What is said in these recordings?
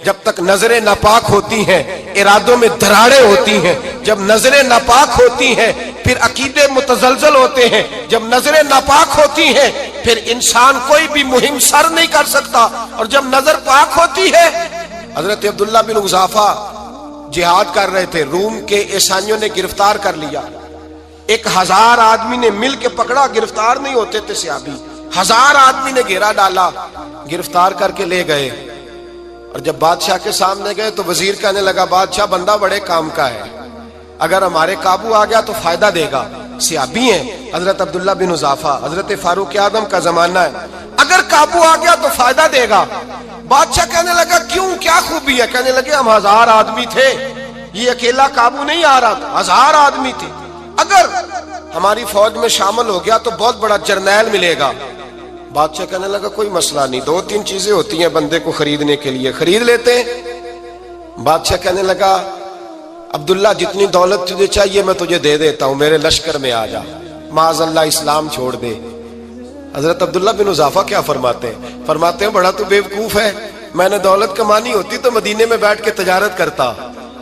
جب تک نظریں ناپاک ہوتی ہیں ارادوں میں دراڑیں ہوتی ہیں، جب نظریں ناپاک ہوتی ہیں پھر عقیدے متزلزل ہوتے ہیں، جب نظریں ناپاک ہوتی ہیں پھر انسان کوئی بھی مہم سر نہیں کر سکتا، اور جب نظر پاک ہوتی ہے۔ حضرت عبداللہ بن حذافہ جہاد کر رہے تھے، روم کے عیسائیوں نے گرفتار کر لیا، 1000 آدمی نے مل کے پکڑا، گرفتار نہیں ہوتے تھے صحابی، 1000 آدمی نے گھیرا ڈالا، گرفتار کر کے لے گئے، اور جب بادشاہ کے سامنے گئے تو وزیر کہنے لگا بادشاہ بندہ بڑے کام کا ہے، اگر ہمارے قابو آ گیا تو فائدہ دے گا، صحابی ہیں حضرت عبداللہ بن حذافہ، حضرت فاروق اعظم کا زمانہ ہے، اگر قابو آ گیا تو فائدہ دے گا۔ بادشاہ کہنے لگا کیوں، کیا خوبی ہے؟ کہنے لگے ہم 1000 آدمی تھے، یہ اکیلا قابو نہیں آ رہا تھا، 1000 آدمی تھے، اگر ہماری فوج میں شامل ہو گیا تو بہت بڑا جرنیل ملے گا۔ بادشاہ کہنے لگا کوئی مسئلہ نہیں، 2-3 چیزیں ہوتی ہیں بندے کو خریدنے کے لیے، خرید لیتے ہیں۔ بادشاہ کہنے لگا عبداللہ جتنی دولت تجھے چاہیے میں تجھے دے دیتا ہوں، میرے لشکر میں آ جا، معاذ اللہ اسلام چھوڑ دے۔ حضرت عبداللہ بن حذافہ کیا فرماتے ہیں بڑا تو بیوقوف ہے، میں نے دولت کمانی ہوتی تو مدینے میں بیٹھ کے تجارت کرتا،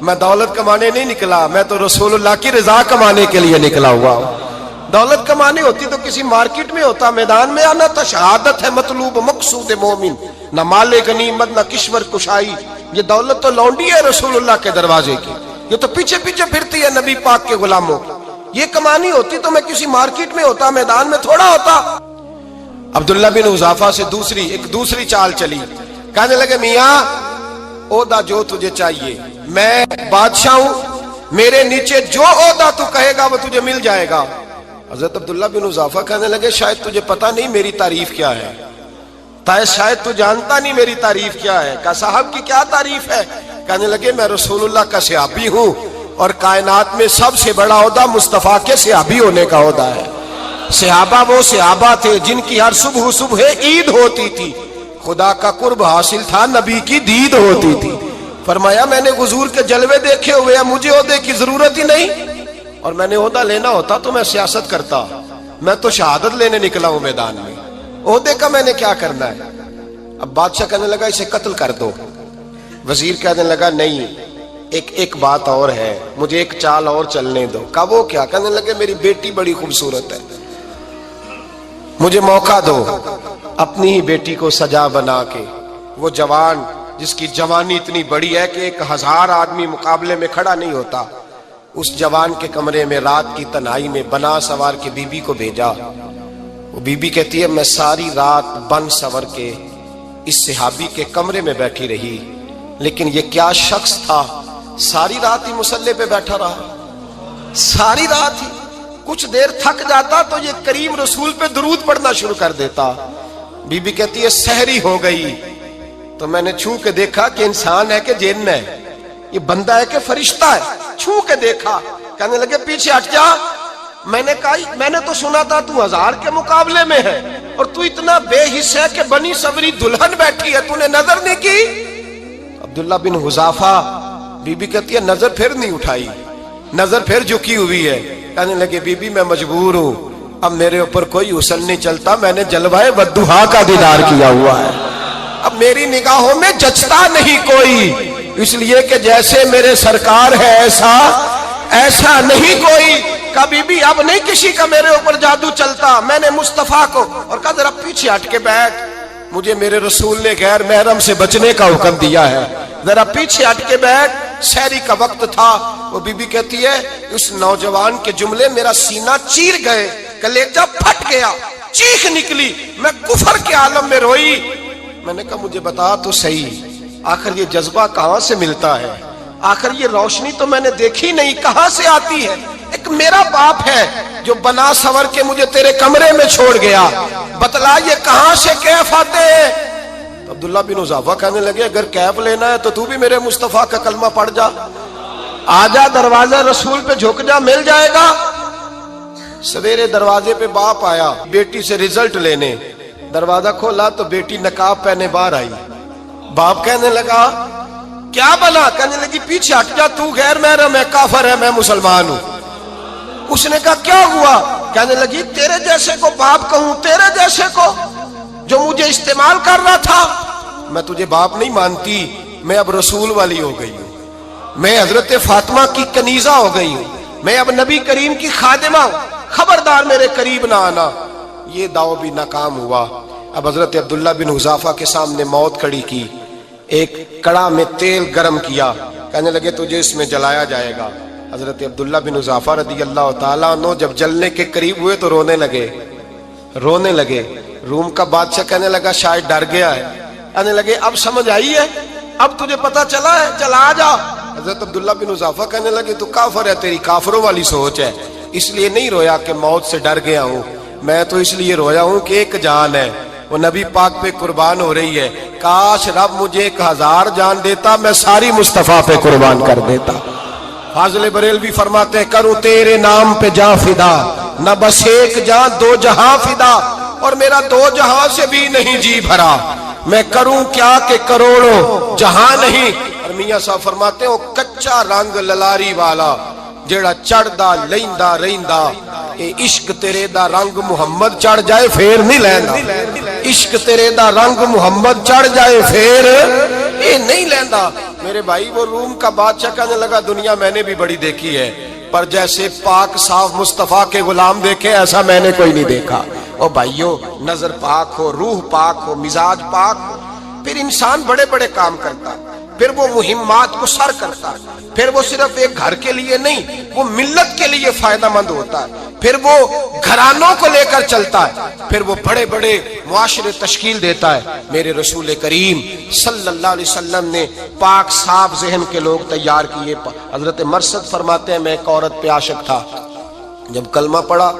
میں دولت کمانے نہیں نکلا، میں تو رسول اللہ کی رضا کمانے کے لیے نکلا ہوا ہوں۔ دولت کمانی ہوتی تو کسی مارکیٹ میں ہوتا، میدان میں آنا تھا، شہادت ہے مطلوب مقصود مومن، نہ مال غنیمت نہ کشور کشائی، یہ دولت تو لونڈی ہے رسول اللہ کے دروازے کی، یہ تو پیچھے پیچھے پھرتی ہے نبی پاک کے غلاموں، یہ کمانی ہوتی تو میں کسی مارکیٹ میں ہوتا، میدان میں تھوڑا ہوتا۔ عبداللہ بن حذافہ سے ایک دوسری چال چلی، کہنے لگے میاں عہدہ جو تجھے چاہیے، میں بادشاہ ہوں، میرے نیچے جو عہدہ تو کہے گا وہ تجھے مل جائے گا۔ حضرت عبداللہ بن حذافہ کہنے لگے شاید تجھے پتہ نہیں میری تعریف کیا ہے، شاید تو جانتا نہیں میری تعریف کیا ہے۔ کہا صاحب کی کیا تعریف ہے؟ کہنے لگے میں رسول اللہ کا صحابی ہوں، اور کائنات میں سب سے بڑا عہدہ مصطفیٰ کے صحابی ہونے کا عہدہ ہے۔ صحابہ وہ صحابہ تھے جن کی ہر صبح عید ہوتی تھی، خدا کا قرب حاصل تھا، نبی کی دید ہوتی تھی۔ فرمایا میں نے حضور کے جلوے دیکھے ہوئے ہیں، مجھے عہدے کی ضرورت ہی نہیں، اور میں نے عہدہ لینا ہوتا تو میں سیاست کرتا، میں تو شہادت لینے نکلا ہوں میدان میں، عہدے کا میں نے کیا کرنا ہے؟ اب بادشاہ کہنے لگا اسے قتل کر دو، وزیر کہنے لگا نہیں ایک بات اور ہے، مجھے ایک چال اور چلنے دو۔ کہا وہ کیا؟ کہنے لگے میری بیٹی بڑی خوبصورت ہے، مجھے موقع دو، اپنی ہی بیٹی کو سجا بنا کے، وہ جوان جس کی جوانی اتنی بڑی ہے کہ 1000 آدمی مقابلے میں کھڑا نہیں ہوتا، اس جوان کے کمرے میں رات کی تنہائی میں بنا سوار کے بی بی کو بھیجا۔ وہ بی بی کہتی ہے میں ساری رات بن سور کے اس صحابی کے کمرے میں بیٹھی رہی، لیکن یہ کیا شخص تھا، ساری رات ہی مصلے پہ بیٹھا رہا، ساری رات ہی، کچھ دیر تھک جاتا تو یہ کریم رسول پہ درود پڑھنا شروع کر دیتا۔ بی بی کہتی ہے سحری ہو گئی تو میں نے چھو کے دیکھا کہ انسان ہے کہ جن ہے، یہ بندہ ہے کہ فرشتہ ہے، چھو کے دیکھا۔ کہنے لگے پیچھے ہٹ جا، میں نے کہا میں نے تو سنا تھا تو 1000 کے مقابلے میں ہے، اور تو اتنا بے حس ہے کہ بنی سوری دلہن بیٹھی ہے، تو نے نظر نہیں کی؟ عبداللہ بن حذافہ، بی بی کہتی ہے نظر پھر نہیں اٹھائی، نظر پھر جھکی ہوئی ہے۔ کہنے لگے بی بی میں مجبور ہوں، اب میرے اوپر کوئی حسن نہیں چلتا، میں نے جلوہ والضحیٰ کا دیدار کیا ہوا ہے، اب میری نگاہوں میں جچتا نہیں کوئی، اس لیے کہ جیسے میرے سرکار ہے ایسا نہیں کوئی۔ کبھی بھی اب نہیں کسی کا میرے اوپر جادو چلتا، میں نے مصطفیٰ کو، اور کہا ذرا پیچھے ہٹ کے بیٹھ، مجھے میرے رسول نے غیر محرم سے بچنے کا حکم دیا ہے، ذرا پیچھے ہٹ کے بیٹھ۔ سحری کا وقت تھا، وہ بی بی کہتی ہے اس نوجوان کے جملے میرا سینہ چیر گئے، کلیجہ پھٹ گیا، چیخ نکلی، میں کفر کے عالم میں روئی۔ میں نے کہا مجھے بتا تو صحیح، آخر یہ جذبہ کہاں سے ملتا ہے، آخر یہ روشنی تو میں نے دیکھی نہیں، کہاں سے آتی ہے؟ ایک میرا باپ ہے جو بنا سور کے مجھے تیرے کمرے میں چھوڑ گیا، بتلا یہ کہاں سے کیف آتے ہیں؟ عبداللہ بن حذافہ کہنے لگے اگر کیف لینا ہے تو تو بھی میرے مصطفیٰ کا کلمہ پڑھ جا، آجا دروازہ رسول پہ جھک جا، مل جائے گا۔ سویرے دروازے پہ باپ آیا بیٹی سے رزلٹ لینے، دروازہ کھولا تو بیٹی نقاب پہنے باہر آئی۔ باپ کہنے لگا کیا بنا؟ کہنے لگی پیچھے ہٹ جا، تو غیر محرم ہے، کافر ہے، میں مسلمان ہوں۔ اس نے کہا کیا ہوا؟ کہنے لگی تیرے جیسے کو باپ کہوں، تیرے جیسے کو جو مجھے استعمال کر رہا تھا، میں تجھے باپ نہیں مانتی، میں اب رسول والی ہو گئی ہوں، میں حضرت فاطمہ کی کنیزہ ہو گئی ہوں، میں اب نبی کریم کی خادمہ ہوں، خبردار میرے قریب نہ آنا۔ یہ داؤ بھی ناکام ہوا۔ اب حضرت عبداللہ بن حذافہ کے سامنے موت کھڑی کی، ایک کڑا میں تیل گرم کیا، کہنے لگے تجھے اس میں جلایا جائے گا۔ حضرت عبداللہ بن حذافہ رضی اللہ تعالیٰ عنہ جب جلنے کے قریب ہوئے تو رونے لگے۔ روم کا بادشاہ کہنے لگا شاید ڈر گیا ہے، کہنے لگے اب سمجھ آئی ہے، اب تجھے پتا چلا ہے، چلا آ جا۔ حضرت عبداللہ بن حذافہ کہنے لگے تو کافر ہے، تیری کافروں والی سوچ ہے، اس لیے نہیں رویا کہ موت سے ڈر گیا ہوں، میں تو اس لیے رویا ہوں کہ ایک جان ہے، وہ نبی پاک پہ قربان ہو رہی ہے، کاش رب مجھے 1000 جان دیتا، میں ساری مصطفیٰ پہ قربان کر دیتا۔ فاضل بریلوی فرماتے ہیں کروں تیرے نام پہ جان فدا، نہ بس ایک جان 2 جہاں فدا، اور میرا 2 جہاں سے بھی نہیں جی بھرا، میں کروں کیا کہ کروڑوں جہاں نہیں۔ اور میاں صاحب فرماتے ہیں وہ کچا رنگ للاری والا جیڑا چڑھدا لیندا رہندا، اے عشق تیرے دا رنگ محمد چڑھ جائے پھر نہیں لیندا، عشق تیرے دا رنگ محمد چڑھ جائے پھر اے نہیں لیندا۔ میرے بھائی وہ روم کا بادشاہ کہنے لگا دنیا میں نے بھی بڑی دیکھی ہے، پر جیسے پاک صاف مصطفیٰ کے غلام دیکھے ایسا میں نے کوئی نہیں دیکھا۔ او بھائیو، نظر پاک ہو، روح پاک ہو، مزاج پاک ہو، پھر انسان بڑے بڑے کام کرتا ہے، پھر وہ مہمات کو سر کرتا ہے، پھر وہ صرف ایک گھر کے لیے نہیں، وہ ملت کے لیے فائدہ مند ہوتا ہے، پھر وہ گھرانوں کو لے کر چلتا ہے، پھر وہ بڑے بڑے معاشرے تشکیل دیتا ہے۔ میرے رسول کریم صلی اللہ علیہ وسلم نے پاک صاف ذہن کے لوگ تیار کیے۔ حضرت مرثد فرماتے ہیں میں ایک عورت پہ عاشق تھا، جب کلمہ پڑھا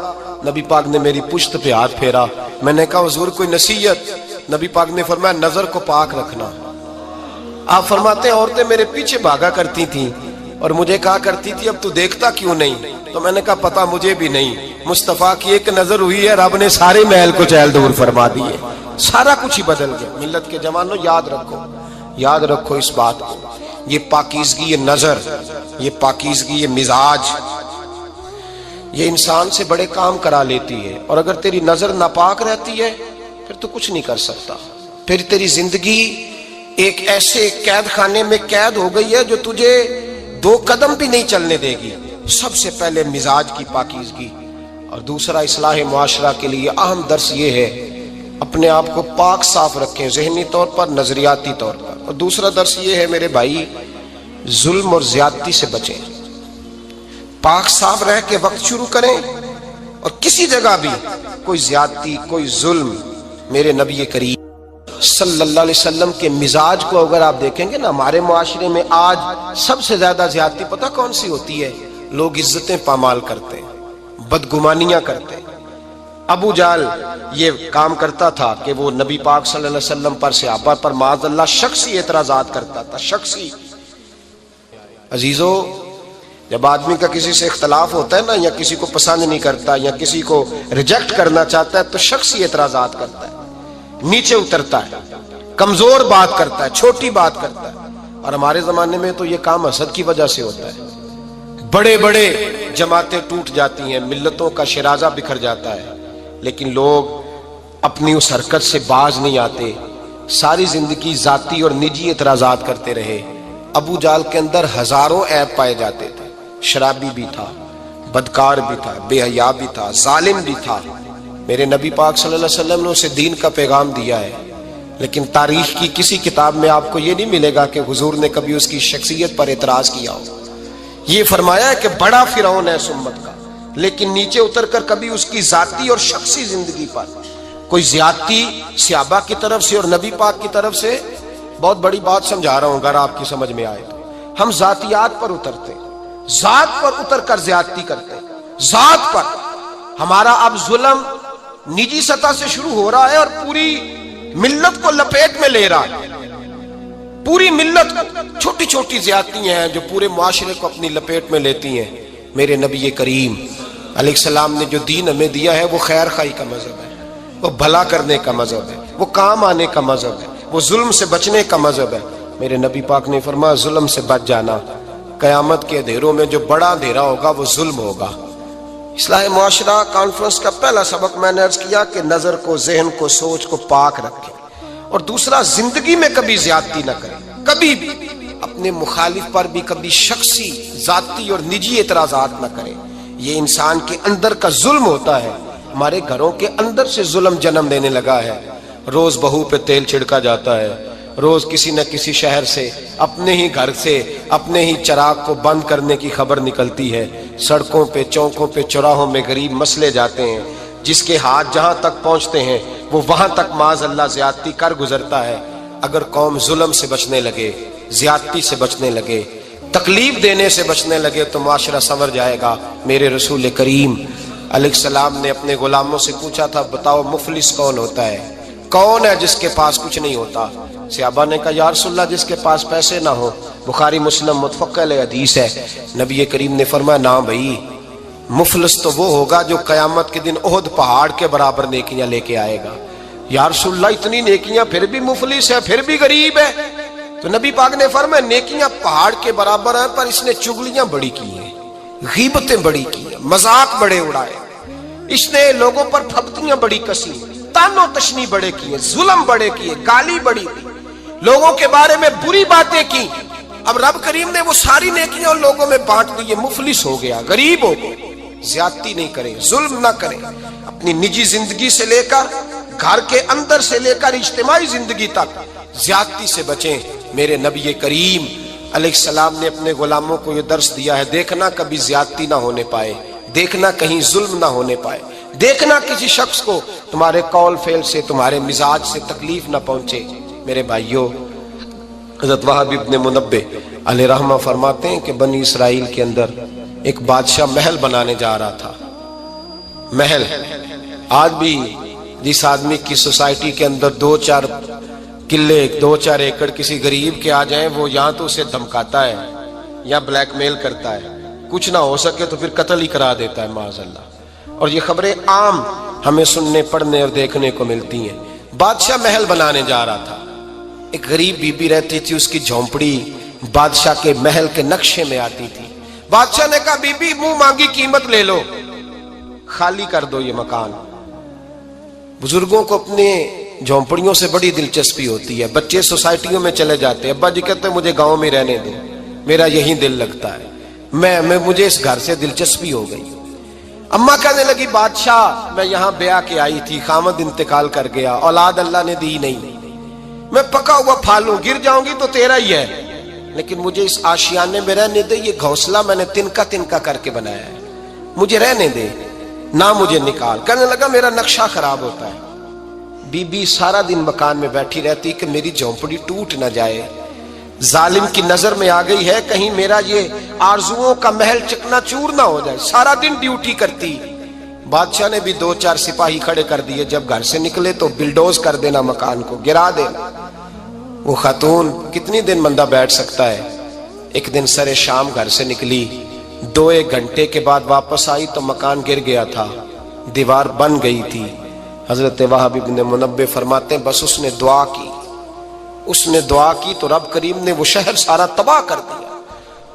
نبی پاک نے میری پشت پہ ہاتھ پھیرا، میں نے کہا حضور کوئی نصیحت؟ نبی پاک نے فرمایا نظر کو پاک رکھنا۔ آپ فرماتے ہیں عورتیں میرے پیچھے بھاگا کرتی تھیں اور مجھے کہا کرتی تھی اب تو دیکھتا کیوں نہیں؟ تو میں نے کہا پتا مجھے بھی نہیں، مصطفیٰ کی ایک نظر ہوئی ہے رب نے سارے محل کو چہل دور فرما دیے، سارا کچھ ہی بدل گیا۔ ملت کے جوانوں یاد رکھو اس بات کو، یہ پاکیزگی یہ نظر، یہ پاکیزگی یہ مزاج، یہ انسان سے بڑے کام کرا لیتی ہے، اور اگر تیری نظر ناپاک رہتی ہے پھر تو کچھ نہیں کر سکتا، پھر تیری زندگی ایک ایسے قید خانے میں قید ہو گئی ہے جو تجھے 2 قدم بھی نہیں چلنے دے گی۔ سب سے پہلے مزاج کی پاکیزگی، اور دوسرا اصلاح معاشرہ کے لیے اہم درس یہ ہے اپنے آپ کو پاک صاف رکھیں، ذہنی طور پر، نظریاتی طور پر، اور دوسرا درس یہ ہے میرے بھائی ظلم اور زیادتی سے بچیں، پاک صاف رہ کے وقت شروع کریں، اور کسی جگہ بھی کوئی زیادتی کوئی ظلم، میرے نبی کریم صلی اللہ علیہ وسلم کے مزاج کو اگر آپ دیکھیں گے نا، ہمارے معاشرے میں آج سب سے زیادہ زیادتی پتہ کون سی ہوتی ہے؟ لوگ عزتیں پامال کرتے ہیں، بدگمانیاں کرتے ہیں۔ ابو جہل یہ کام کرتا تھا کہ وہ نبی پاک صلی اللہ علیہ وسلم پر، صحابہ پر معاذ اللہ شخصی اعتراضات کرتا تھا، شخصی۔ عزیزو، جب آدمی کا کسی سے اختلاف ہوتا ہے نا، یا کسی کو پسند نہیں کرتا یا کسی کو ریجیکٹ کرنا چاہتا ہے تو شخصی اعتراضات کرتا ہے، نیچے اترتا ہے، کمزور بات کرتا ہے، چھوٹی بات کرتا ہے۔ اور ہمارے زمانے میں تو یہ کام حسد کی وجہ سے ہوتا ہے، بڑے بڑے جماعتیں ٹوٹ جاتی ہیں، ملتوں کا شرازہ بکھر جاتا ہے، لیکن لوگ اپنی اس حرکت سے باز نہیں آتے، ساری زندگی ذاتی اور نجی اعتراضات کرتے رہے۔ ابو جہل کے اندر ہزاروں عیب پائے جاتے تھے، شرابی بھی تھا، بدکار بھی تھا، بے حیا بھی تھا، ظالم بھی تھا۔ میرے نبی پاک صلی اللہ علیہ وسلم نے اسے دین کا پیغام دیا ہے، لیکن تاریخ کی کسی کتاب میں آپ کو یہ نہیں ملے گا کہ حضور نے کبھی اس کی شخصیت پر اعتراض کیا ہو۔ یہ فرمایا ہے کہ بڑا فرعون ہے اس امت کا، لیکن نیچے اتر کر کبھی اس کی ذاتی اور شخصی زندگی پر کوئی زیادتی صحابہ کی طرف سے اور نبی پاک کی طرف سے۔ بہت بڑی بات سمجھا رہا ہوں، اگر آپ کی سمجھ میں آئے تو ہم ذاتیات پر اترتے ہیں، ذات پر اتر کر زیادتی کرتے ہیں، ذات پر۔ ہمارا اب ظلم نجی سطح سے شروع ہو رہا ہے اور پوری ملت کو لپیٹ میں لے رہا ہے، پوری ملت کو۔ چھوٹی چھوٹی زیادتیاں ہیں جو پورے معاشرے کو اپنی لپیٹ میں لیتی ہیں۔ میرے نبی کریم علیہ السلام نے جو دین ہمیں دیا ہے وہ خیر خواہی کا مذہب ہے، وہ بھلا کرنے کا مذہب ہے، وہ کام آنے کا مذہب ہے، وہ ظلم سے بچنے کا مذہب ہے۔ میرے نبی پاک نے فرمایا ظلم سے بچ جانا، قیامت کے اندھیروں میں جو بڑا اندھیرا ہوگا وہ ظلم ہوگا۔ اصلاح معاشرہ کانفرنس کا پہلا سبق میں نے عرض کیا کہ نظر کو، ذہن کو، سوچ کو پاک رکھیں، اور دوسرا زندگی میں کبھی زیادتی نہ کریں۔ کبھی بھی اپنے مخالف پر بھی کبھی شخصی ذاتی اور نجی اعتراضات نہ کریں. یہ انسان کے اندر کا ظلم ہوتا ہے. ہمارے گھروں کے اندر سے ظلم جنم لینے لگا ہے. روز بہو پہ تیل چھڑکا جاتا ہے, روز کسی نہ کسی شہر سے, اپنے ہی گھر سے, اپنے ہی چراغ کو بند کرنے کی خبر نکلتی ہے. سڑکوں پہ, چوکوں پہ, چوراہوں میں غریب مسلے جاتے ہیں. جس کے ہاتھ جہاں تک پہنچتے ہیں وہ وہاں تک معاذ اللہ زیادتی کر گزرتا ہے. اگر قوم ظلم سے بچنے لگے, زیادتی سے بچنے لگے, تکلیف دینے سے بچنے لگے تو معاشرہ سنور جائے گا. میرے رسول کریم علیہ السلام نے اپنے غلاموں سے پوچھا تھا, بتاؤ مفلس کون ہوتا ہے؟ کون ہے جس کے پاس کچھ نہیں ہوتا؟ صحابہ نے کہا یا رسول اللہ جس کے پاس پیسے نہ ہو. بخاری مسلم متفق علیہ حدیث ہے. نبی کریم نے فرمایا نا بھائی, مفلس تو وہ ہوگا جو قیامت کے دن احد پہاڑ کے برابر نیکیاں لے کے آئے گا. یا رسول اللہ اتنی نیکیاں پھر بھی مفلس ہے, پھر بھی غریب ہے؟ تو نبی پاک نے فرمایا نیکیاں پہاڑ کے برابر ہیں پر اس نے چگلیاں بڑی کی ہیں, غیبتیں بڑی کی ہیں, مذاق بڑے اڑائے, اس نے لوگوں پر پھبتیاں بڑی کسی, تان و تشنی بڑے کیے, ظلم بڑے کیے, گالی بڑی دی, لوگوں کے بارے میں بری باتیں کی. اب رب کریم نے وہ ساری نیکیاں لوگوں میں بانٹ دی, مفلس ہو گیا, غریب ہو گیا. زیادتی نہیں کریں, ظلم نہ کریں. اپنی نجی زندگی سے لے کر, گھر کے اندر سے لے کر اجتماعی زندگی تک زیادتی سے بچیں. میرے نبی کریم علیہ السلام نے اپنے غلاموں کو یہ درس دیا ہے, دیکھنا کبھی زیادتی نہ ہونے پائے, دیکھنا کہیں ظلم نہ ہونے پائے, دیکھنا کسی شخص کو تمہارے قول فعل سے, تمہارے مزاج سے تکلیف نہ پہنچے. میرے بھائیوں, حضرت وہب ابن منبہ علیہ رحمہ فرماتے ہیں کہ بنی اسرائیل کے اندر ایک بادشاہ محل بنانے جا رہا تھا. محل آج بھی جس آدمی کی سوسائٹی کے اندر 2-4 قلعے, 2-4 ایکڑ کسی غریب کے آ جائیں, وہ یا تو اسے دھمکاتا ہے یا بلیک میل کرتا ہے, کچھ نہ ہو سکے تو پھر قتل ہی کرا دیتا ہے معاذ اللہ. اور یہ خبریں عام ہمیں سننے, پڑھنے اور دیکھنے کو ملتی ہیں. بادشاہ محل بنانے جا رہا تھا. ایک غریب بی بی رہتی تھی, اس کی جھونپڑی بادشاہ کے محل کے نقشے میں آتی تھی. بادشاہ نے کہا بی بی منہ مانگی قیمت لے لو, خالی کر دو یہ مکان. بزرگوں کو اپنے جھونپڑیوں سے بڑی دلچسپی ہوتی ہے. بچے سوسائٹیوں میں چلے جاتے ہیں, ابا جی کہتے ہیں مجھے گاؤں میں رہنے دو, میرا یہی دل لگتا ہے, میں مجھے اس گھر سے دلچسپی ہو گئی. اماں کہنے لگی بادشاہ میں یہاں بیاہ کے آئی تھی, خامد انتقال کر گیا, اولاد اللہ نے دی نہیں, میں پکا ہوا پھالوں, گر جاؤں گی تو تیرا ہی ہے, لیکن مجھے اس آشیانے میں رہنے دے. یہ گھونسلہ میں نے تنکا کر کے بنایا ہے, مجھے رہنے دے, نہ مجھے نکال. کہنے لگا میرا نقشہ خراب ہوتا ہے. بی بی سارا دن مکان میں بیٹھی رہتی کہ میری جھونپڑی ٹوٹ نہ جائے. ظالم کی نظر میں آ گئی ہے کہیں میرا یہ آرزوؤں کا محل چکنا چور نہ ہو جائے. سارا دن ڈیوٹی کرتی. بادشاہ نے بھی 2-4 سپاہی کھڑے کر دیے, جب گھر سے نکلے تو بلڈوز کر دینا, مکان کو گرا دینا. وہ خاتون کتنی دن بندہ بیٹھ سکتا ہے. ایک دن سر شام گھر سے نکلی, 2-1 گھنٹے کے بعد واپس آئی تو مکان گر گیا تھا, دیوار بن گئی تھی. حضرت وہب ابن منبہ فرماتے ہیں بس اس نے دعا کی تو رب کریم نے وہ شہر سارا تباہ کر دیا.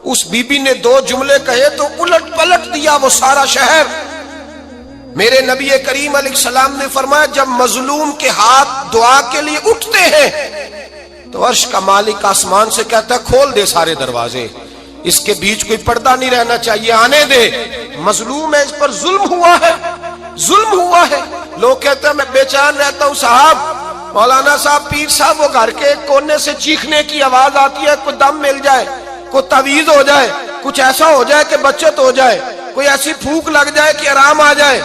اس بی بی نے 2 جملے کہے تو الٹ پلٹ دیا وہ سارا شہر. میرے نبی کریم علیہ السلام نے فرمایا جب مظلوم کے ہاتھ دعا کے لیے اٹھتے ہیں تو عرش کا مالک آسمان سے کہتا ہے کھول دے سارے دروازے, اس کے بیچ کوئی پردہ نہیں رہنا چاہیے, آنے دے. مظلوم ہے, اس پر ظلم ہوا ہے, ظلم ہوا ہے. لوگ کہتے ہیں میں بے چین رہتا ہوں صاحب, مولانا صاحب, پیر صاحب, وہ گھر کے ایک کونے سے چیخنے کی آواز آتی ہے, کوئی دم مل جائے, کوئی تعویذ ہو جائے, کچھ ایسا ہو جائے کہ بچت ہو جائے, کوئی ایسی پھونک لگ جائے کہ آرام آ جائے.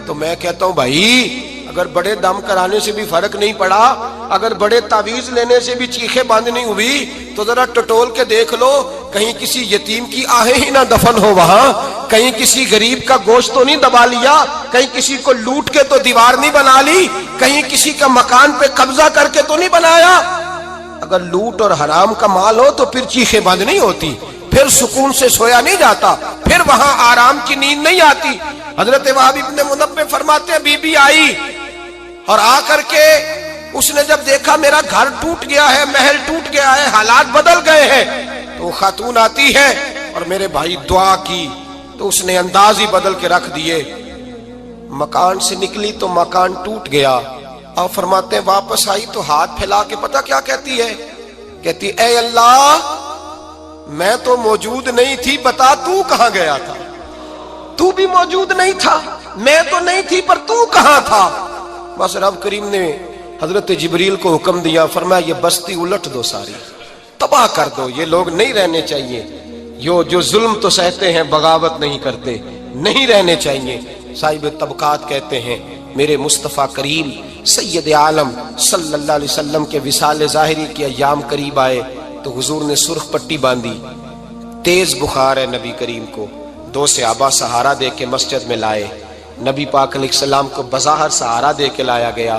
تو میں کہتا ہوں بھائی اگر بڑے دم کرانے سے بھی فرق نہیں پڑا, اگر بڑے تعویذ لینے سے بھی چیخیں بند نہیں ہوئی, تو ذرا ٹٹول کے دیکھ لو کہیں کسی یتیم کی آہیں ہی نہ دفن ہو وہاں, کہیں کسی غریب کا گوشت تو نہیں دبا لیا, کہیں کسی کو لوٹ کے تو دیوار نہیں بنا لی, کہیں کسی کا مکان پہ قبضہ کر کے تو نہیں بنایا. اگر لوٹ اور حرام کا مال ہو تو پھر چیخیں بند نہیں ہوتی, پھر سکون سے سویا نہیں جاتا, پھر وہاں آرام کی نیند نہیں آتی. حضرت وہب ابن منبہ فرماتے ہیں بی بی آئی اور آ کر کے اس نے جب دیکھا میرا گھر ٹوٹ گیا ہے, محل ٹوٹ گیا ہے, حالات بدل گئے ہیں, تو وہ خاتون آتی ہے اور میرے بھائی دعا کی تو اس نے انداز ہی بدل کے رکھ دیے. مکان سے نکلی تو مکان ٹوٹ گیا, اور فرماتے ہیں واپس آئی تو ہاتھ پھیلا کے پتہ کیا کہتی ہے, کہتی اے اللہ میں تو موجود نہیں تھی، بتا تو کہاں گیا تھا؟ تو بھی موجود نہیں تھا، میں تو نہیں تھی، پر تو کہاں تھا؟ بس رب کریم نے حضرت جبریل کو حکم دیا، فرمایا یہ بستی الٹ دو، ساری تباہ کر دو، یہ لوگ نہیں رہنے چاہیے، جو ظلم تو سہتے ہیں بغاوت نہیں کرتے، نہیں رہنے چاہیے۔ صاحب طبقات کہتے ہیں میرے مصطفیٰ کریم سید عالم صلی اللہ علیہ وسلم کے وصال ظاہری کے ایام قریب آئے تو حضور نے سرخ پٹی باندھی، تیز بخار ہے نبی کریم کو، 2 صحابہ سہارا دے کے مسجد میں لائے، نبی پاک علیہ السلام کو بظاہر سہارا دے کے لایا گیا۔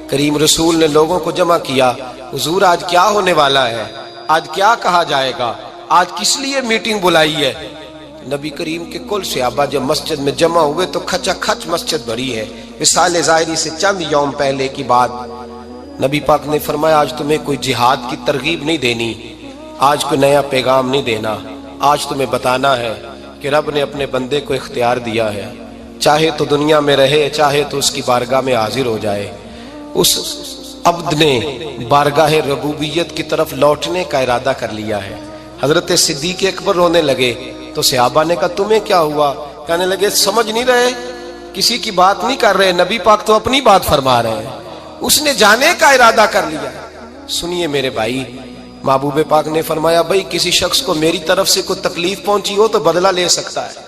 کریم رسول نے لوگوں کو جمع کیا، حضور آج کیا ہونے والا ہے، آج کیا کہا جائے گا، آج کس لیے میٹنگ بلائی ہے؟ نبی کریم کے کل صحابہ جب مسجد میں جمع ہوئے تو کھچا کھچ مسجد بھری ہے۔ وصال ظاہری سے چند یوم پہلے کی بات، نبی پاک نے فرمایا آج تمہیں کوئی جہاد کی ترغیب نہیں دینی، آج کوئی نیا پیغام نہیں دینا، آج تمہیں بتانا ہے کہ رب نے اپنے بندے کو اختیار دیا ہے، چاہے تو دنیا میں رہے، چاہے تو اس کی بارگاہ میں حاضر ہو جائے۔ اس عبد نے بارگاہ ربوبیت کی طرف لوٹنے کا ارادہ کر لیا ہے۔ حضرت صدیق اکبر رونے لگے تو صحابہ نے کہا تمہیں کیا ہوا؟ کہنے لگے سمجھ نہیں رہے، کسی کی بات نہیں کر رہے، نبی پاک تو اپنی بات فرما رہے ہیں، اس نے جانے کا ارادہ کر لیا۔ سنیے میرے بھائی، محبوب پاک نے فرمایا بھائی کسی شخص کو میری طرف سے کوئی تکلیف پہنچی ہو تو بدلہ لے سکتا ہے،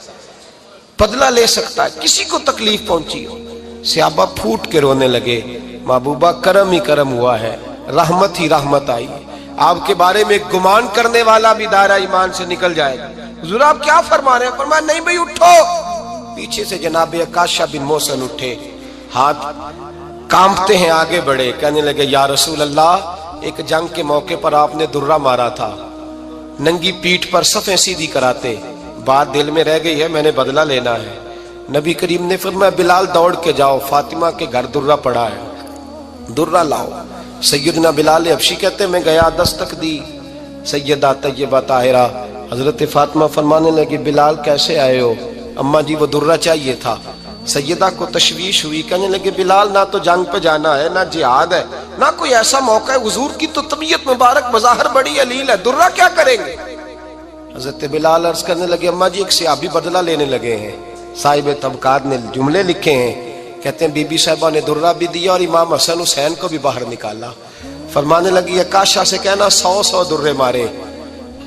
بدلہ لے سکتا ہے، کسی کو تکلیف پہنچی ہو۔ صحابہ پھوٹ کے رونے لگے، محبوبہ کرم ہی کرم ہوا ہے، رحمت ہی رحمت آئی، آپ کے بارے میں گمان کرنے والا بھی دائرہ ایمان سے نکل جائے گا۔ حضور آپ کیا فرما رہے ہیں؟ فرمایا نہیں بھائی اٹھو۔ پیچھے سے جناب عکاشہ بن محصن اٹھے، ہاتھ کانپتے ہیں، آگے بڑھے، کہنے لگے یا رسول اللہ ایک جنگ کے موقع پر آپ نے درہ مارا تھا، ننگی پیٹھ پر صفیں سیدھی کراتے، بات دل میں رہ گئی ہے، میں نے بدلہ لینا ہے۔ نبی کریم نے فرمایا بلال دوڑ کے جاؤ، فاطمہ کے گھر درہ پڑا ہے، درہ لاؤ۔ سیدنا بلال حبشی کہتے میں گیا، دستک دی، سیدہ طیبہ طاہرہ حضرت فاطمہ فرمانے لگی بلال کیسے آئے ہو؟ اماں جی وہ درہ چاہیے تھا۔ سیدہ کو تشویش ہوئی، کہنے لگے بلال نہ تو جنگ پہ جانا ہے، نہ جہاد ہے، نہ کوئی ایسا موقع ہے، حضور کی تو طبیعت مبارک بظاہر بڑی علیل ہے، درہ کیا کریں گے؟ حضرت بلال عرض کرنے لگے اماں جی ایک صحابی بدلہ لینے لگے ہیں، صاحب طبقات نے جملے لکھے ہیں، کہتے ہیں بی بی صاحبہ نے درہ بھی دیا اور امام حسن حسین کو بھی باہر نکالا۔ فرمانے لگی عکاشہ سے کہنا 100 درے مارے،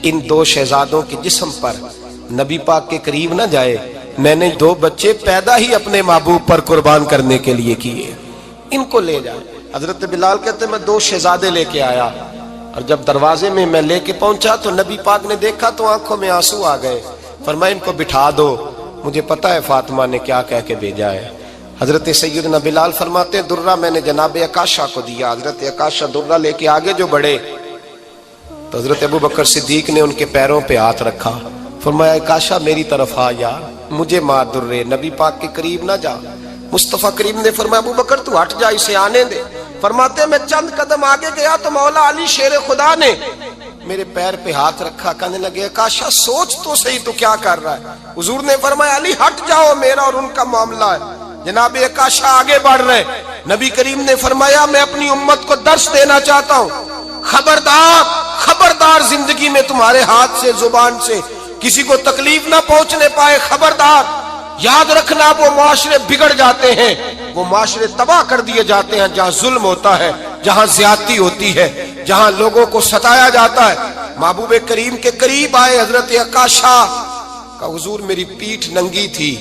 ان 2 شہزادوں کے جسم پر نبی پاک کے قریب نہ جائے، میں نے 2 بچے پیدا ہی اپنے محبوب پر قربان کرنے کے لیے کیے، ان کو لے جائے۔ حضرت بلال کہتے میں 2 شہزادے لے کے آیا، اور جب دروازے میں میں لے کے پہنچا تو نبی پاک نے دیکھا تو آنکھوں میں آنسو آ گئے۔ فرمایا ان کو بٹھا دو، مجھے پتہ ہے فاطمہ نے کیا کہہ کے بھیجا ہے۔ حضرت سیدنا بلال فرماتے ہیں درہ میں نے جناب عکاشہ کو دیا، حضرت عکاشہ درہ لے کے آگے جو بڑھے تو حضرت ابو بکر صدیق نے ان کے پیروں پہ ہاتھ رکھا، فرمایا عکاشہ میری طرف آ یار، مجھے مار درے، نبی پاک کے قریب نہ جا۔ مصطفیٰ کریم نے فرمایا ابو بکر تو ہٹ جا، اسے آنے دے۔ فرماتے ہیں میں چند قدم آگے گیا تو مولا علی شیر خدا نے میرے پیر پہ ہاتھ رکھا، کہنے لگے عکاشہ سوچ تو صحیح تو کیا کر رہا ہے؟ حضور نے فرمایا علی ہٹ جاؤ، میرا اور ان کا معاملہ ہے۔ جناب عکاشہ آگے بڑھ رہے، نبی کریم نے فرمایا میں اپنی امت کو درس دینا چاہتا ہوں، خبردار خبردار زندگی میں تمہارے ہاتھ سے زبان سے کسی کو تکلیف نہ پہنچنے پائے، خبردار یاد رکھنا وہ معاشرے بگڑ جاتے ہیں، وہ معاشرے تباہ کر دیے جاتے ہیں جہاں ظلم ہوتا ہے، جہاں زیادتی ہوتی ہے، جہاں لوگوں کو ستایا جاتا ہے۔ محبوب کریم کے قریب آئے حضرت عکاشہ کا، حضور میری پیٹھ ننگی تھی،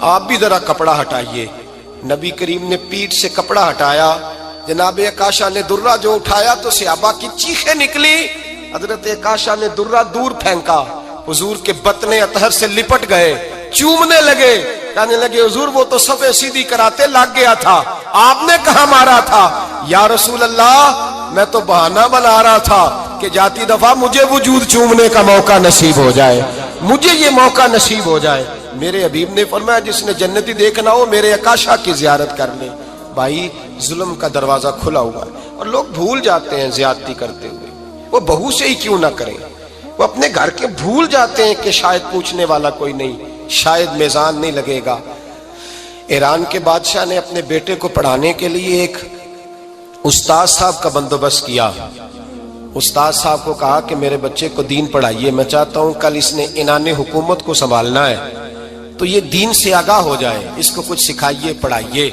آپ بھی ذرا کپڑا ہٹائیے۔ نبی کریم نے پیٹھ سے کپڑا ہٹایا، جناب عکاشہ نے درہ جو اٹھایا تو صحابہ کی چیخیں نکلی، حضرت عکاشہ نے درہ دور پھینکا، حضور کے بطن اطہر سے لپٹ گئے، چومنے لگے، کہنے لگے حضور وہ تو صفیں سیدھی کراتے لگ گیا تھا، آپ نے کہاں مارا تھا؟ یا رسول اللہ میں تو بہانہ بنا رہا تھا کہ جاتی دفعہ مجھے وجود چومنے کا موقع نصیب ہو جائے، مجھے یہ موقع نصیب ہو جائے۔ میرے حبیب نے فرمایا جس نے جنتی دیکھنا ہو میرے عکاشہ کی زیارت کر لے۔ بھائی ظلم کا دروازہ کھلا ہوا ہے اور لوگ بھول جاتے ہیں زیادتی کرتے ہوئے، وہ بہو سے ہی کیوں نہ کریں، وہ اپنے گھر کے بھول جاتے ہیں کہ شاید پوچھنے والا کوئی نہیں، شاید میزان نہیں لگے گا۔ ایران کے بادشاہ نے اپنے بیٹے کو پڑھانے کے لیے ایک استاد صاحب کا بندوبست کیا، استاد صاحب کو کہا کہ میرے بچے کو دین پڑھائیے، میں چاہتا ہوں کل اس نے عنان حکومت کو سنبھالنا ہے تو یہ دین سے آگاہ ہو جائے، اس کو کچھ سکھائیے، پڑھائیے۔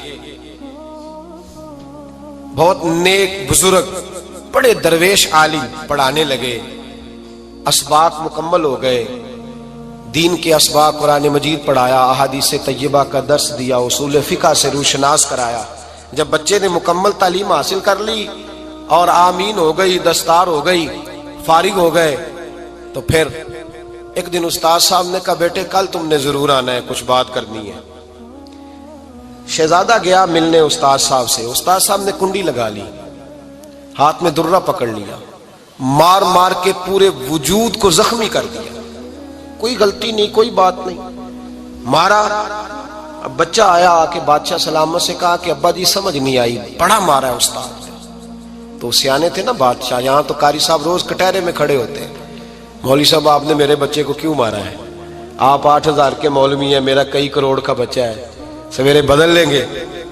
بہت نیک بزرگ بڑے درویش عالم پڑھانے لگے، اسباق مکمل ہو گئے، دین کے اسباق قرآن مجید پڑھایا، احادیث طیبہ کا درس دیا، اصول فقہ سے روشناس کرایا۔ جب بچے نے مکمل تعلیم حاصل کر لی اور آمین ہو گئی، دستار ہو گئی، فارغ ہو گئے، تو پھر ایک دن استاد صاحب نے کہا بیٹے کل تم نے ضرور آنا ہے، کچھ بات کرنی ہے۔ شہزادہ گیا ملنے استاد صاحب سے، استاد صاحب نے کنڈی لگا لی، ہاتھ میں درہ پکڑ لیا، مار مار کے پورے وجود کو زخمی کر دیا، کوئی غلطی نہیں، کوئی بات نہیں، مارا۔ اب بچہ آیا آ کے بادشاہ سلامت سے کہا کہ ابا جی سمجھ نہیں آئی، بڑا مارا ہے استاد۔ تو سیانے تھے نا بادشاہ، یہاں تو قاری صاحب روز کٹہرے میں کھڑے ہوتے ہیں، مولوی صاحب آپ نے میرے بچے کو کیوں مارا ہے؟ آپ 8,000 کے مولوی ہیں، میرا کئی کروڑ کا بچہ ہے، سویرے بدل لیں گے،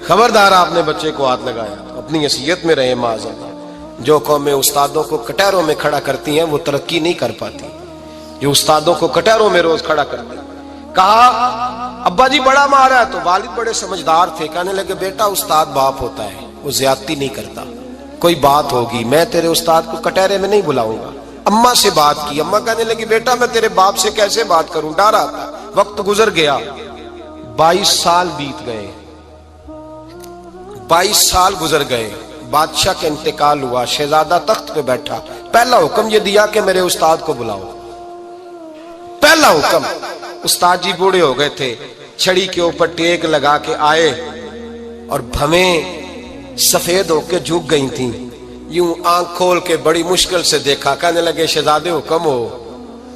خبردار آپ نے بچے کو ہاتھ لگایا، اپنی حیثیت میں رہے معاذ اللہ۔ جو قومیں استادوں کو کٹہروں میں کھڑا کرتی ہیں وہ ترقی نہیں کر پاتی، جو استادوں کو کٹہروں میں روز کھڑا کرتے ہیں۔ کہا ابا جی بڑا مارا ہے، تو والد بڑے سمجھدار تھے، کہنے لگے بیٹا استاد باپ ہوتا ہے، وہ زیادتی نہیں کرتا، کوئی بات ہوگی میں تیرے استاد کو کٹہرے میں نہیں بلاؤں گا۔ اماں سے بات کی، اماں کہنے لگی بیٹا میں تیرے باپ سے کیسے بات کروں، ڈر آتا۔ وقت گزر گیا، 22 سال بیت گئے، 22 سال گزر گئے، بادشاہ کا انتقال ہوا، شہزادہ تخت پہ بیٹھا، پہلا حکم یہ دیا کہ میرے استاد کو بلاؤ، پہلا حکم۔ استاد جی بوڑھے ہو گئے تھے، چھڑی کے اوپر ٹیک لگا کے آئے اور بھویں سفید ہو کے جھک گئی تھیں، یوں آنکھ کھول کے بڑی مشکل سے دیکھا، کہنے لگے شہزادے حکم ہو۔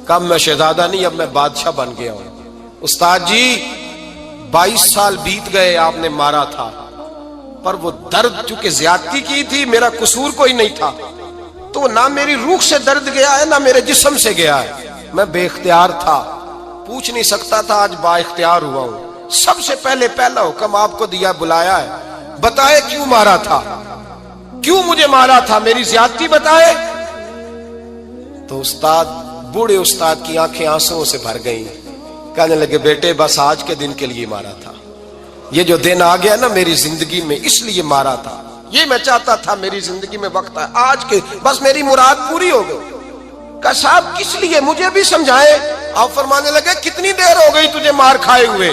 کہا میں شہزادہ نہیں، اب میں بادشاہ بن گیا ہوں۔ استاد جی 22 سال بیت گئے، آپ نے مارا تھا، پر وہ درد چونکہ زیادتی کی تھی، میرا قصور کوئی نہیں تھا، تو نہ میری روح سے درد گیا ہے نہ میرے جسم سے گیا ہے، میں بے اختیار تھا، پوچھ نہیں سکتا تھا، آج با اختیار ہوا ہوں۔ سب سے پہلا حکم آپ کو دیا، بلایا ہے، بتائے کیوں مارا تھا، کیوں مجھے مارا تھا، میری زیادتی بتائے۔ تو استاد، بوڑھے استاد کی آنکھیں آنسوؤں سے بھر گئیں، کہنے لگے بیٹے بس آج کے دن کے لیے مارا تھا، یہ جو دن آ گیا نا میری زندگی میں اس لیے مارا تھا، یہ میں چاہتا تھا میری زندگی میں وقت ہے، آج کے بس میری مراد پوری ہو گئی۔ کہا صاحب کس لیے، مجھے بھی سمجھائے۔ آپ فرمانے لگے کتنی دیر ہو گئی تجھے مار کھائے ہوئے،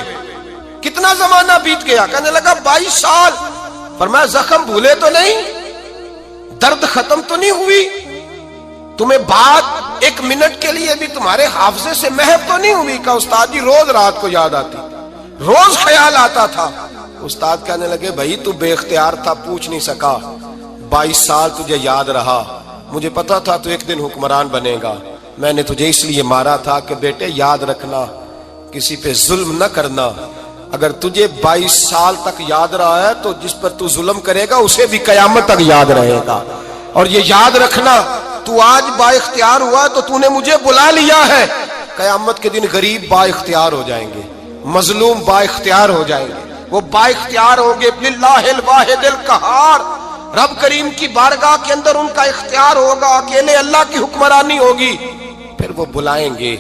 کتنا زمانہ بیت گیا؟ کہنے لگا 22 سال۔ فرمایا زخم بھولے تو نہیں، درد ختم تو نہیں ہوئی، تمہیں بات 1 منٹ کے لیے بھی تمہارے حافظے سے محو تو نہیں ہوئی؟ کہا استاد جی روز رات کو یاد آتی، روز خیال آتا تھا۔ استاد کہنے لگے بھائی تو بے اختیار تھا، پوچھ نہیں سکا، 22 سال تجھے یاد رہا، مجھے پتا تھا تو ایک دن حکمران بنے گا، میں نے تجھے اس لیے مارا تھا کہ بیٹے یاد رکھنا، کسی پہ ظلم نہ کرنا، اگر تجھے 22 سال تک یاد رہا ہے تو جس پر تو ظلم کرے گا اسے بھی قیامت تک یاد رہے گا، اور یہ یاد رکھنا تو آج با اختیار ہوا تو تو نے مجھے بلا لیا ہے، قیامت کے دن غریب با اختیار ہو جائیں گے، مظلوم با اختیار ہو جائیں گے، وہ با اختیار ہوں گے، للہ الواحد القہار، رب کریم کی بارگاہ کے اندر ان کا اختیار ہوگا، اکیلے اللہ کی حکمرانی ہوگی، پھر وہ بلائیں گے۔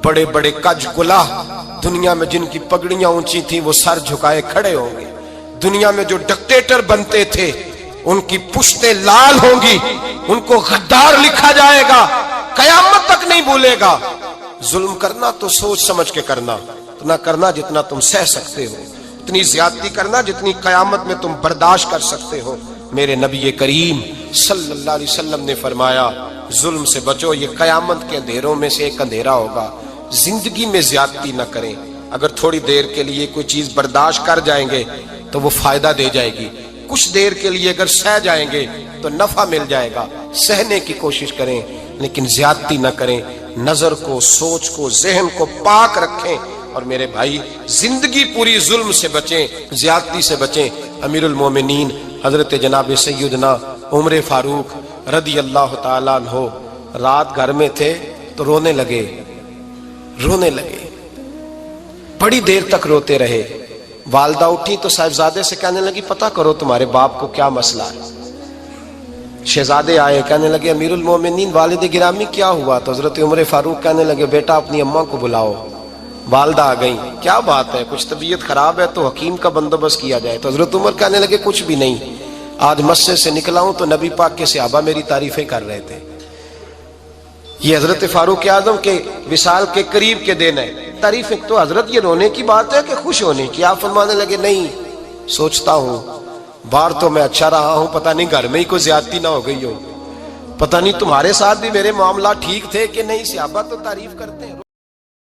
بڑے بڑے کج کلہ دنیا میں جن کی پگڑیاں اونچی تھیں وہ سر جھکائے کھڑے ہوں گے، دنیا میں جو ڈکٹیٹر بنتے تھے ان کی پشتیں لال ہوں گی، ان کو غدار لکھا جائے گا، قیامت تک نہیں بھولے گا۔ ظلم کرنا تو سوچ سمجھ کے کرنا، اتنا کرنا جتنا تم سہ سکتے ہو، اتنی زیادتی کرنا جتنی قیامت میں تم برداشت کر سکتے ہو۔ میرے نبی کریم صلی اللہ علیہ وسلم نے فرمایا ظلم سے بچو، یہ قیامت کے اندھیروں میں سے ایک اندھیرا ہوگا، زندگی میں زیادتی نہ کریں، اگر تھوڑی دیر کے لیے کوئی چیز برداشت کر جائیں گے تو وہ فائدہ دے جائے گی، کچھ دیر کے لیے اگر سہ جائیں گے تو نفع مل جائے گا، سہنے کی کوشش کریں لیکن زیادتی نہ کریں، نظر کو، سوچ کو، ذہن کو پاک رکھیں، اور میرے بھائی زندگی پوری ظلم سے بچیں، زیادتی سے بچیں۔ امیر المومنین حضرت جناب سیدنا عمر فاروق رضی اللہ تعالیٰ عنہ رات گھر میں تھے تو رونے لگے، بڑی دیر تک روتے رہے۔ والدہ اٹھی تو صاحبزادے سے کہنے لگی پتہ کرو تمہارے باپ کو کیا مسئلہ ہے۔ شہزادے آئے، کہنے لگے امیر المومنین والد گرامی کیا ہوا؟ تو حضرت عمر فاروق کہنے لگے بیٹا اپنی اماں کو بلاؤ۔ والدہ آ گئیں، کیا بات ہے، کچھ طبیعت خراب ہے تو حکیم کا بندوبست کیا جائے۔ تو حضرت عمر کہنے لگے کچھ بھی نہیں، آج مسجد سے نکلا ہوں تو نبی پاک کے صحابہ میری تعریفیں کر رہے تھے۔ یہ حضرت فاروق اعظم کے وصال کے قریب کے دن ہے، تعریفیں تو حضرت یہ رونے کی بات ہے کہ خوش ہونے کی؟ آپ فرمانے لگے نہیں، سوچتا ہوں باہر تو میں اچھا رہا ہوں، پتہ نہیں گھر میں ہی کوئی زیادتی نہ ہو گئی ہو، پتہ نہیں تمہارے ساتھ بھی میرے معاملات ٹھیک تھے کہ نہیں، صحابہ تو تعریف کرتے ہیں۔